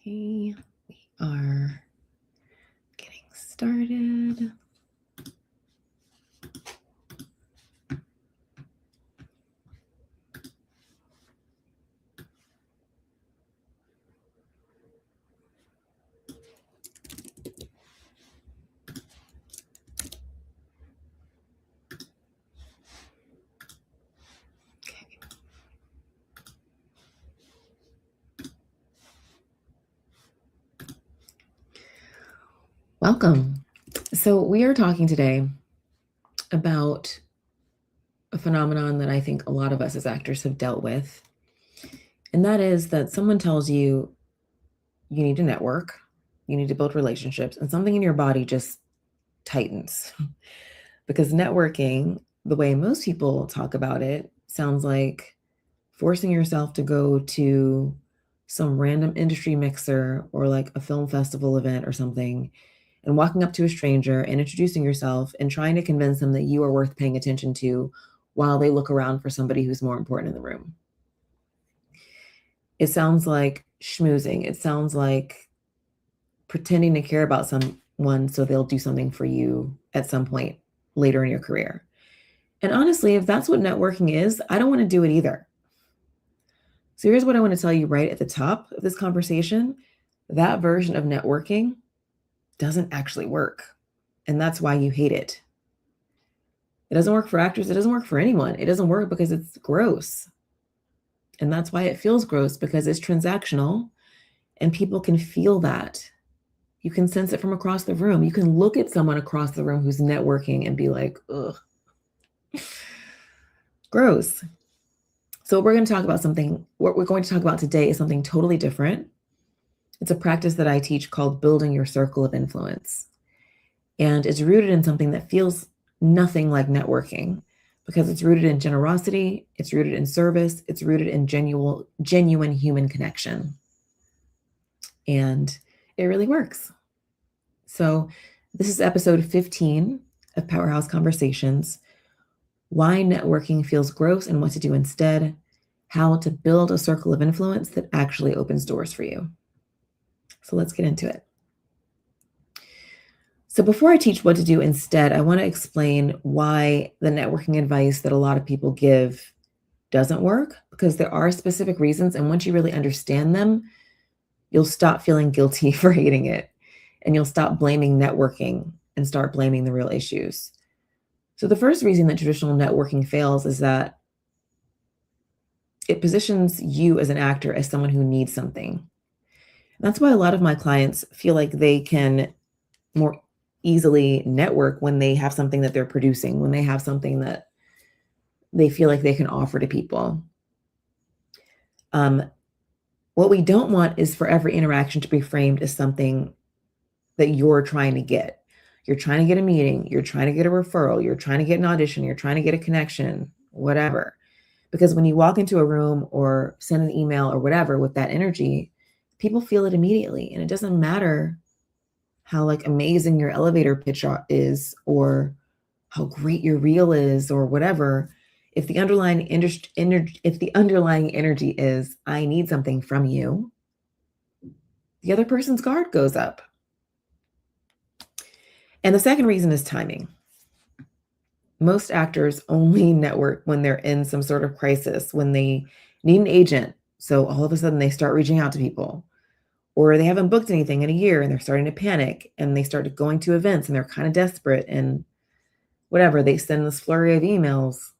Okay, we are getting started. Okay. Welcome. So we are talking today about a phenomenon that I think a lot of us as actors have dealt with. And that is that someone tells you you need to network, you need to build relationships, and something in your body just tightens. Because networking, the way most people talk about it, sounds like forcing yourself to go to some random industry mixer or like a film festival event or something and walking up to a stranger and introducing yourself and trying to convince them that you are worth paying attention to while they look around for somebody who's more important in the room. It sounds like schmoozing. It sounds like pretending to care about someone so they'll do something for you at some point later in your career. And honestly, if that's what networking is, I don't want to do it either. So here's what I want to tell you right at the top of this conversation. That version of networking doesn't actually work. And that's why you hate it. It doesn't work for actors. It doesn't work for anyone. It doesn't work because it's gross. And that's why it feels gross, because it's transactional and people can feel that. You can sense it from across the room. You can look at someone across the room who's networking and be like, ugh, gross. So what we're going to talk about today is something totally different. It's a practice that I teach called building your circle of influence. And it's rooted in something that feels nothing like networking, because it's rooted in generosity, it's rooted in service, it's rooted in genuine human connection. And it really works. So this is episode 15 of Powerhouse Conversations: why networking feels gross and what to do instead, how to build a circle of influence that actually opens doors for you. So let's get into it. So before I teach what to do instead, I want to explain why the networking advice that a lot of people give doesn't work, because there are specific reasons. And once you really understand them, you'll stop feeling guilty for hating it. And you'll stop blaming networking and start blaming the real issues. So the first reason that traditional networking fails is that it positions you as an actor as someone who needs something. That's why a lot of my clients feel like they can more easily network when they have something that they're producing, when they have something that they feel like they can offer to people. What we don't want is for every interaction to be framed as something that you're trying to get. You're trying to get a meeting, you're trying to get a referral, you're trying to get an audition, you're trying to get a connection, whatever. Because when you walk into a room or send an email or whatever with that energy, people feel it immediately. And it doesn't matter how like amazing your elevator pitch is or how great your reel is or whatever. If the underlying energy is, I need something from you, the other person's guard goes up. And the second reason is timing. Most actors only network when they're in some sort of crisis, when they need an agent. So all of a sudden they start reaching out to people, or they haven't booked anything in a year and they're starting to panic and they started going to events and they're kind of desperate and whatever. They send this flurry of emails,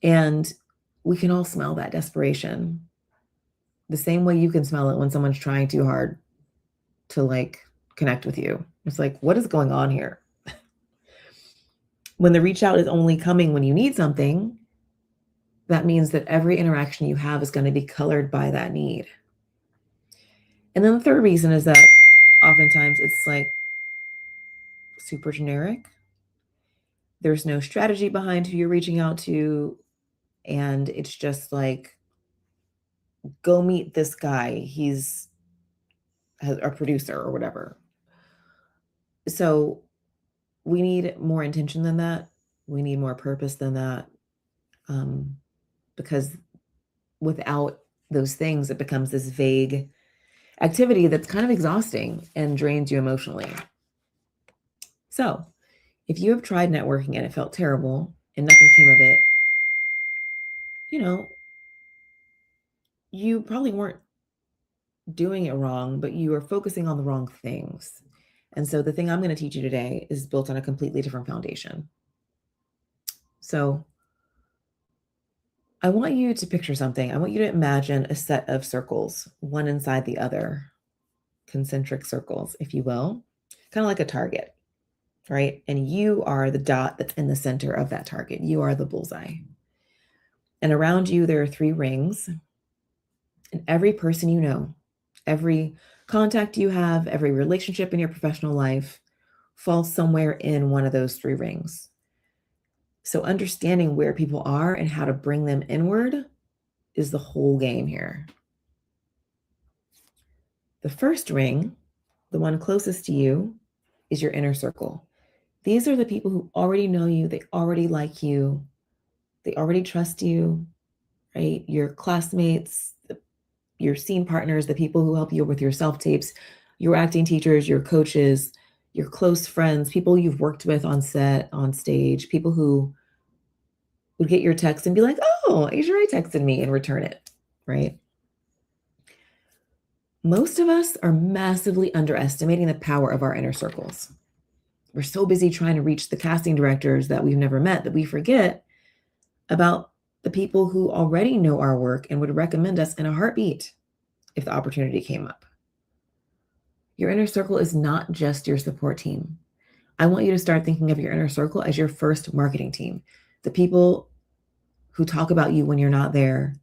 and we can all smell that desperation the same way you can smell it when someone's trying too hard to like connect with you. It's like, what is going on here? When the reach out is only coming when you need something, that means that every interaction you have is going to be colored by that need. And then the third reason is that oftentimes it's like super generic. There's no strategy behind who you're reaching out to. And it's just like, go meet this guy. He's a producer or whatever. So we need more intention than that. We need more purpose than that. Because without those things, it becomes this vague, activity that's kind of exhausting and drains you emotionally. So if you have tried networking and it felt terrible and nothing came of it, you probably weren't doing it wrong, but you are focusing on the wrong things. And so the thing I'm going to teach you today is built on a completely different foundation. So I want you to picture something. I want you to imagine a set of circles, one inside the other, concentric circles, if you will, kind of like a target, right? And you are the dot that's in the center of that target. You are the bullseye. And around you, there are 3 rings. And every person you know, every contact you have, every relationship in your professional life falls somewhere in one of those 3 rings. So understanding where people are and how to bring them inward is the whole game here. The first ring, the one closest to you, is your inner circle. These are the people who already know you, they already like you, they already trust you, right? Your classmates, your scene partners, the people who help you with your self-tapes, your acting teachers, your coaches, your close friends, people you've worked with on set, on stage, people who would get your text and be like, oh, Asia Ray texted me, and return it, right? Most of us are massively underestimating the power of our inner circles. We're so busy trying to reach the casting directors that we've never met that we forget about the people who already know our work and would recommend us in a heartbeat if the opportunity came up. Your inner circle is not just your support team. I want you to start thinking of your inner circle as your first marketing team, the people who talk about you when you're not there,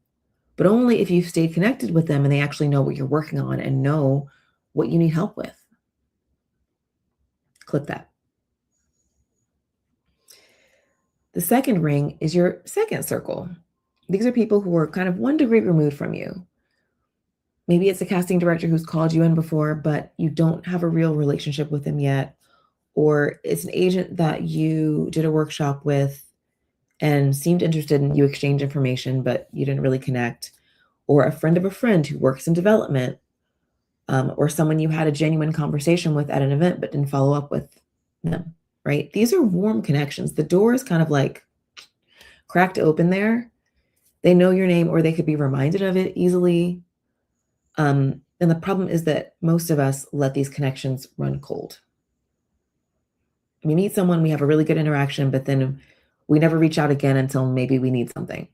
but only if you've stayed connected with them and they actually know what you're working on and know what you need help with. Click that. The second ring is your second circle. These are people who are kind of 1 degree removed from you. Maybe it's a casting director who's called you in before, but you don't have a real relationship with them yet. Or it's an agent that you did a workshop with and seemed interested in, you exchange information, but you didn't really connect. Or a friend of a friend who works in development, or someone you had a genuine conversation with at an event, but didn't follow up with them, right? These are warm connections. The door is kind of like cracked open there. They know your name, or they could be reminded of it easily. And the problem is that most of us let these connections run cold. We meet someone, we have a really good interaction, but then we never reach out again until maybe we need something.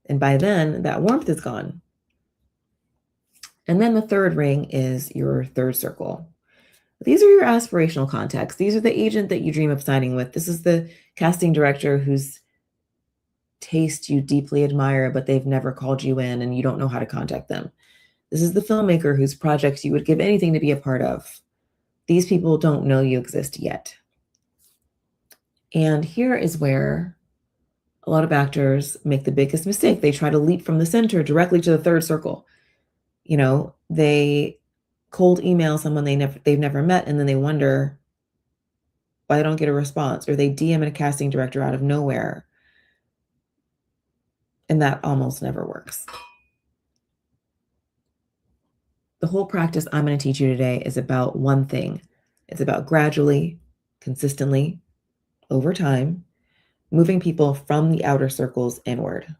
And by then, that warmth is gone. And then the third ring is your third circle. These are your aspirational contacts. These are the agent that you dream of signing with. This is the casting director whose taste you deeply admire, but they've never called you in and you don't know how to contact them. This is the filmmaker whose projects you would give anything to be a part of. These people don't know you exist yet. And here is where a lot of actors make the biggest mistake. They try to leap from the center directly to the third circle. They cold email someone they've never met, and then they wonder why they don't get a response, or they DM a casting director out of nowhere. And that almost never works. The whole practice I'm going to teach you today is about one thing. It's about gradually, consistently, over time, moving people from the outer circles inward.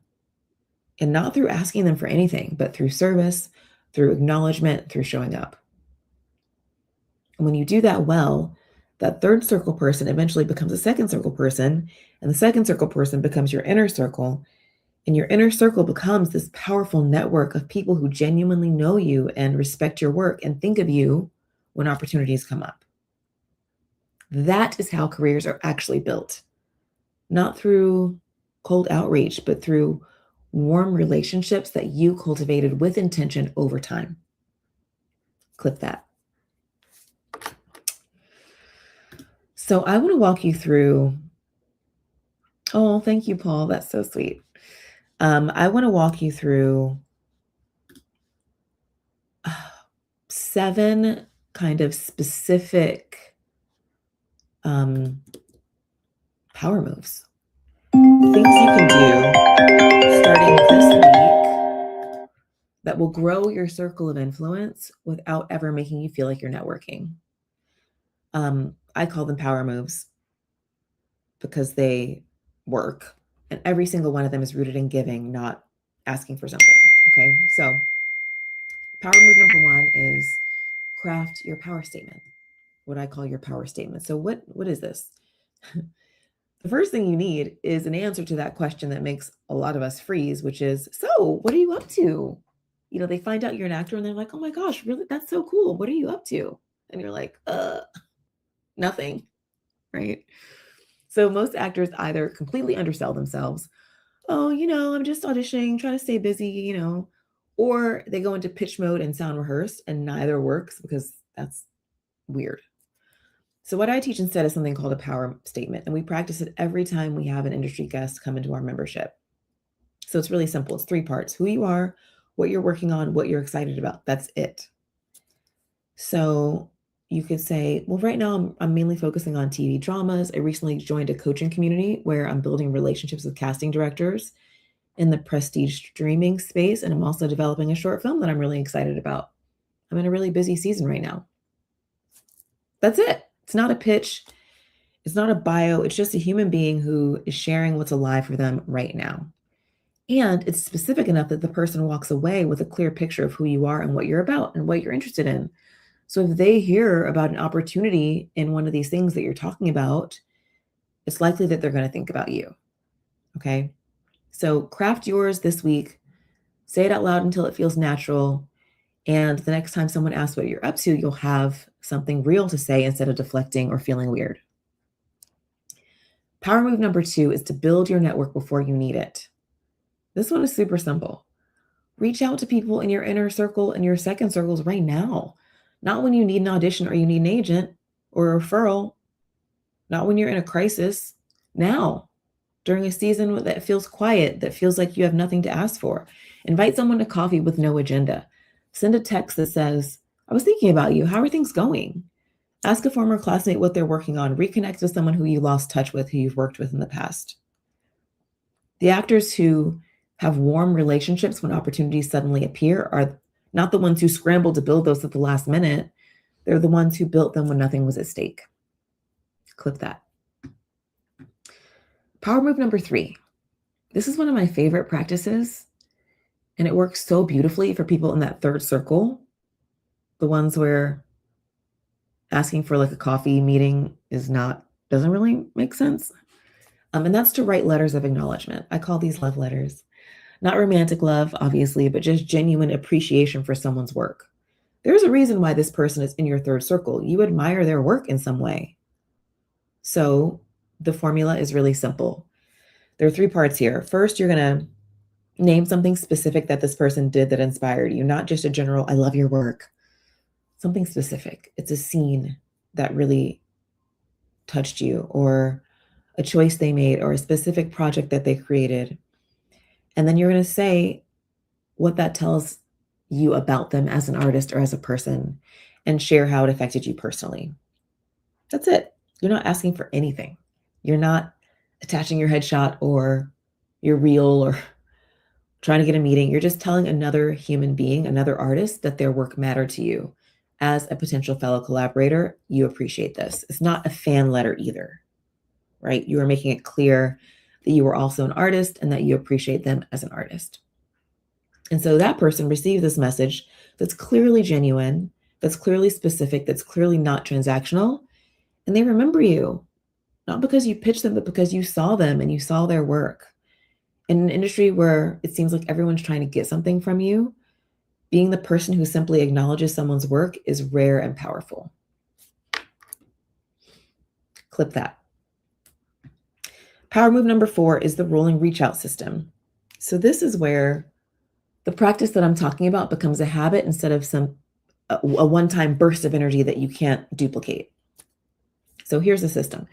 And not through asking them for anything, but through service, through acknowledgement, through showing up. And when you do that well, that third circle person eventually becomes a second circle person, and the second circle person becomes your inner circle. And your inner circle becomes this powerful network of people who genuinely know you and respect your work and think of you when opportunities come up. That is how careers are actually built. Not through cold outreach, but through warm relationships that you cultivated with intention over time. Click that. So I want to walk you through. Oh, thank you, Paul. That's so sweet. I want to walk you through 7 kind of specific power moves. Things you can do starting this week that that will grow your circle of influence without ever making you feel like you're networking. I call them power moves because they work. And every single one of them is rooted in giving, not asking for something. Okay. So power move number 1 is craft your power statement. What I call your power statement. So what is this? The first thing you need is an answer to that question that makes a lot of us freeze, which is, so what are you up to? You know, they find out you're an actor and they're like, oh my gosh, really? That's so cool. What are you up to? And you're like, nothing. Right. So most actors either completely undersell themselves. Oh, I'm just auditioning, trying to stay busy, or they go into pitch mode and sound rehearsed, and neither works because that's weird. So what I teach instead is something called a power statement, and we practice it every time we have an industry guest come into our membership. So it's really simple. It's 3 parts: who you are, what you're working on, what you're excited about. That's it. So you could say, well, right now I'm mainly focusing on TV dramas. I recently joined a coaching community where I'm building relationships with casting directors in the prestige streaming space, and I'm also developing a short film that I'm really excited about. I'm in a really busy season right now. That's it. It's not a pitch. It's not a bio. It's just a human being who is sharing what's alive for them right now. And it's specific enough that the person walks away with a clear picture of who you are and what you're about and what you're interested in. So if they hear about an opportunity in one of these things that you're talking about, it's likely that they're going to think about you. Okay. So craft yours this week. Say it out loud until it feels natural. And the next time someone asks what you're up to, you'll have something real to say instead of deflecting or feeling weird. Power move number 2 is to build your network before you need it. This one is super simple. Reach out to people in your inner circle and your second circles right now. Not when you need an audition or you need an agent or a referral. Not when you're in a crisis. Now, during a season that feels quiet, that feels like you have nothing to ask for. Invite someone to coffee with no agenda. Send a text that says, I was thinking about you. How are things going? Ask a former classmate what they're working on. Reconnect with someone who you lost touch with, who you've worked with in the past. The actors who have warm relationships when opportunities suddenly appear are not the ones who scrambled to build those at the last minute. They're the ones who built them when nothing was at stake. Clip that. Power move number 3. This is one of my favorite practices, and it works so beautifully for people in that third circle, the ones where asking for like a coffee meeting doesn't really make sense. And that's to write letters of acknowledgement. I call these love letters. Not romantic love, obviously, but just genuine appreciation for someone's work. There's a reason why this person is in your third circle. You admire their work in some way. So the formula is really simple. There are 3 parts here. First, you're going to name something specific that this person did that inspired you, not just a general, I love your work. Something specific. It's a scene that really touched you, or a choice they made, or a specific project that they created. And then you're going to say what that tells you about them as an artist or as a person, and share how it affected you personally. That's it. You're not asking for anything. You're not attaching your headshot or your reel or trying to get a meeting. You're just telling another human being, another artist, that their work mattered to you. As a potential fellow collaborator, you appreciate this. It's not a fan letter either, right? You are making it clear that you are also an artist and that you appreciate them as an artist. And so that person receives this message that's clearly genuine, that's clearly specific, that's clearly not transactional. And they remember you, not because you pitched them, but because you saw them and you saw their work. In an industry where it seems like everyone's trying to get something from you, being the person who simply acknowledges someone's work is rare and powerful. Clip that. Power move number 4 is the rolling reach out system. So this is where the practice that I'm talking about becomes a habit instead of a one-time burst of energy that you can't duplicate. So here's the system.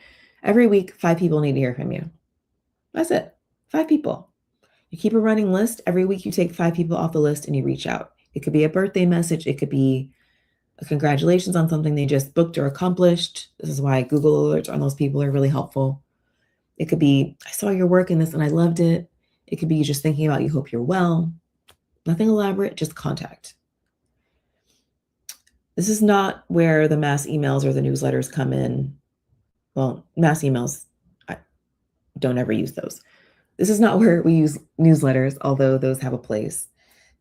Every week, 5 people need to hear from you. That's it. 5 people. You keep a running list. Every week you take 5 people off the list and you reach out. It could be a birthday message. It could be a congratulations on something they just booked or accomplished. This is why Google alerts on those people are really helpful. It could be, I saw your work in this and I loved it. It could be just thinking about you, hope you're well. Nothing elaborate, just contact. This is not where the mass emails or the newsletters come in. Well, mass emails, I don't ever use those. This is not where we use newsletters, although those have a place.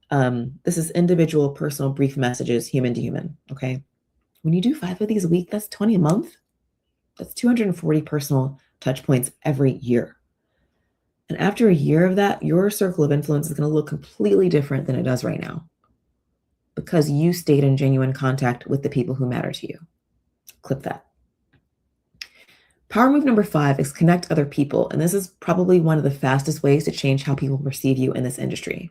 This is individual, personal, brief messages, human to human, okay? When you do 5 of these a week, that's 20 a month. That's 240 personal touch points every year. And after a year of that, your circle of influence is going to look completely different than it does right now because you stayed in genuine contact with the people who matter to you. Clip that. Power move number 5 is connect other people. And this is probably one of the fastest ways to change how people perceive you in this industry.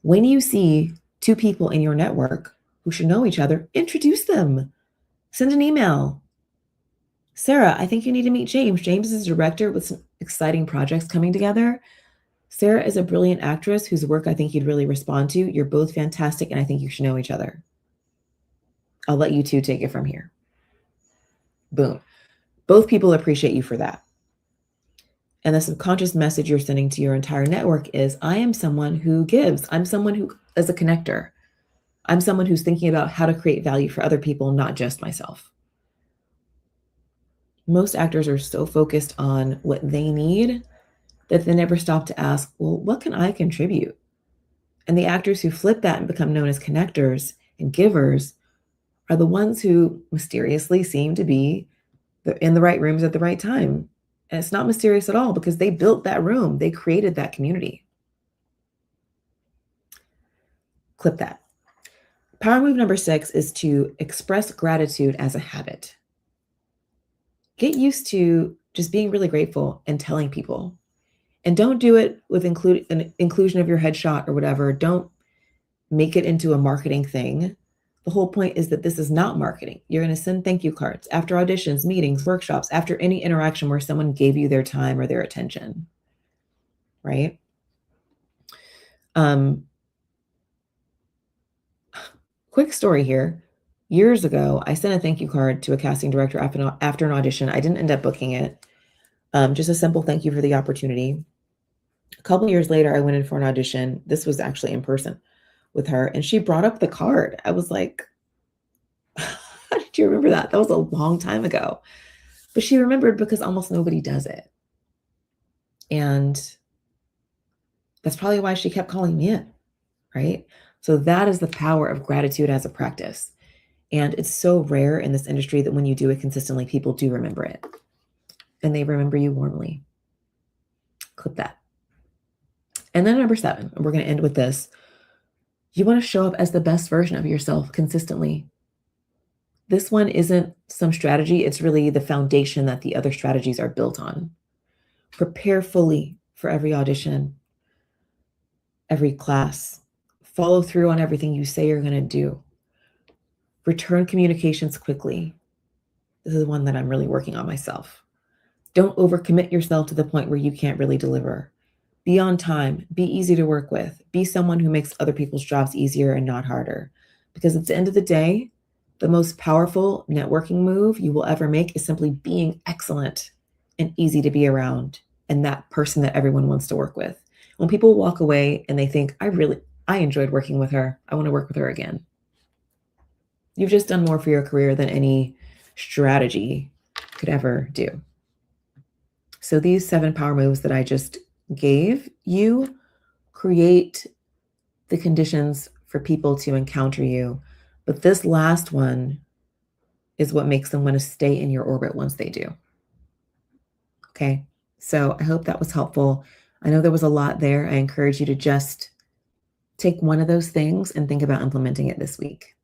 When you see 2 people in your network who should know each other, introduce them. Send an email. Sarah, I think you need to meet James. James is a director with some exciting projects coming together. Sarah is a brilliant actress whose work I think you'd really respond to. You're both fantastic, and I think you should know each other. I'll let you two take it from here. Boom. Both people appreciate you for that. And the subconscious message you're sending to your entire network is, I am someone who gives. I'm someone who is a connector. I'm someone who's thinking about how to create value for other people, not just myself. Most actors are so focused on what they need that they never stop to ask, well, what can I contribute? And the actors who flip that and become known as connectors and givers are the ones who mysteriously seem to be in the right rooms at the right time. And it's not mysterious at all because they built that room. They created that community. Clip that. Power move number 6 is to express gratitude as a habit. Get used to just being really grateful and telling people. And don't do it with an inclusion of your headshot or whatever. Don't make it into a marketing thing. The whole point is that this is not marketing. You're going to send thank you cards after auditions, meetings, workshops, after any interaction where someone gave you their time or their attention, right? Quick story here. Years ago, I sent a thank you card to a casting director after an audition. I didn't end up booking it. Just a simple thank you for the opportunity. A couple years later, I went in for an audition. This was actually in person with her, and she brought up the card. I was like, how did you remember that? That was a long time ago. But she remembered because almost nobody does it. And that's probably why she kept calling me in, right? So that is the power of gratitude as a practice. And it's so rare in this industry that when you do it consistently, people do remember it. And they remember you warmly. Clip that. And then number 7, and we're going to end with this. You want to show up as the best version of yourself consistently. This one isn't some strategy. It's really the foundation that the other strategies are built on. Prepare fully for every audition, every class. Follow through on everything you say you're going to do. Return communications quickly. This is one that I'm really working on myself. Don't overcommit yourself to the point where you can't really deliver. Be on time. Be easy to work with. Be someone who makes other people's jobs easier and not harder. Because at the end of the day, the most powerful networking move you will ever make is simply being excellent and easy to be around and that person that everyone wants to work with. When people walk away and they think, I enjoyed working with her. I want to work with her again. You've just done more for your career than any strategy could ever do. So these 7 power moves that I just gave you create the conditions for people to encounter you. But this last one is what makes them want to stay in your orbit once they do. Okay, so I hope that was helpful. I know there was a lot there. I encourage you to just take one of those things and think about implementing it this week.